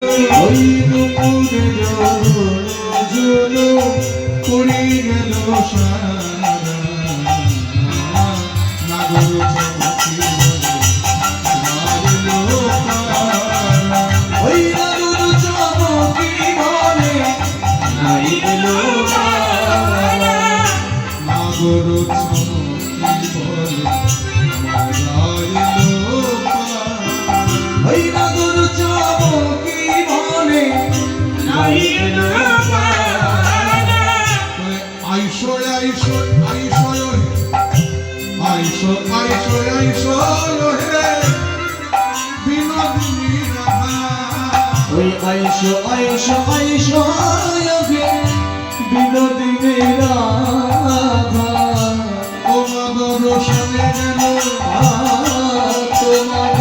ওই দুপুরে ঝুলো পড়ে গেল সারা নাগর চমকি ওই নাগর চমকি বলে নাই এলো নাগর চমকি বলে ওই নাগর চমকি বলে নাই এলো আইসো আইসো আইসো আইসো আইসো আইসো হে বিনোদিনী রাধা ওই আইসো আইসো আইসো হে বিনোদিনী রাধা ও মাগর শোনে গেল তোমার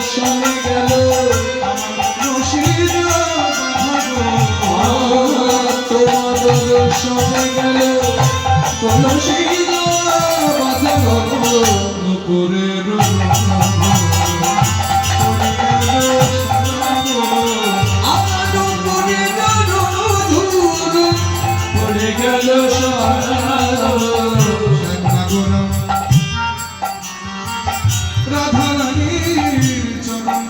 শোনে গেল আমার রশিদ তোমার শোনে গেল রশিদ করে গেল রাধা রানীর চরণ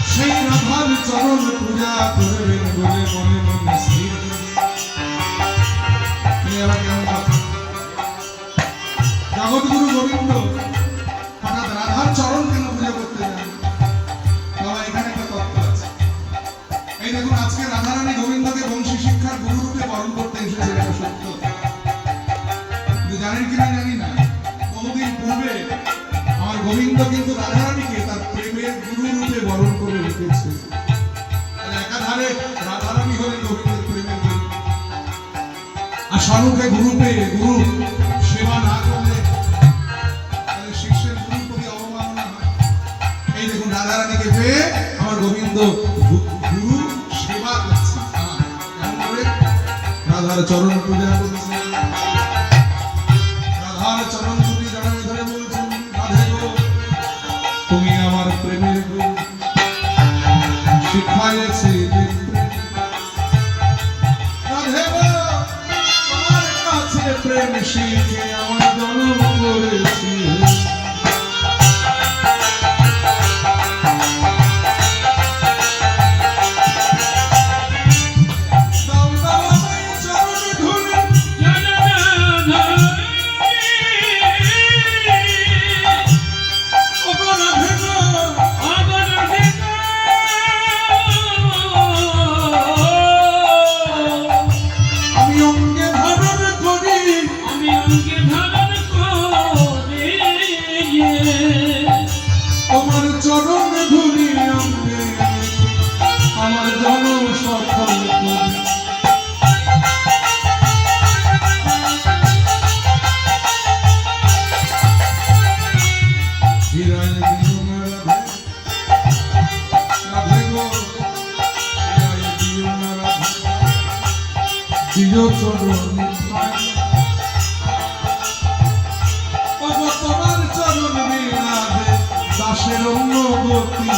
সেই রাধার চরণ পূজা করবেন বলে মনে মনে স্থির জগৎগুরু গোবিন্দ হঠাৎ রাধার চরণ কেন পূজা করতে যান বাবা এখানে একটা তত্ত্ব আছে এই দেখুন আজকে রাধারানী গোবিন্দকে বংশী শিক্ষার গুরু রূপে বরণ করতে এসেছেন এটা সত্য কিন্তু জানেন কিনা জানি না বহুদিন পূর্বে আমার গোবিন্দ কিন্তু রাধারানীকে তার প্রেমের গুরু রূপে বরণ করে রেখেছে একাধারে রাধারানী হলেন গোবিন্দের প্রেমের গুরু আর স্বরূপে গুরু পেয়ে গুরু সেবা না করলে তাহলে শিষ্যের গুরুর প্রতি অবমাননা হয় এই দেখুন রাধারানীকে পেয়ে আমার গোবিন্দ গুরু সেবা করছে কেমন করে রাধার চরণ পূজা করছে রাধার চরণ দুটি জড়ায় ধরে বলছেন রাধে গো তুমি আমার প্রেমের গুরু শিখাইছি রাধে গো তোমার কাছে প্রেম শিখে আমার জন্ম করেছি তোমার চরণ ধুলি অঙ্গে আমার জনম সফল তোমার চরণ দাসের অন্য গতি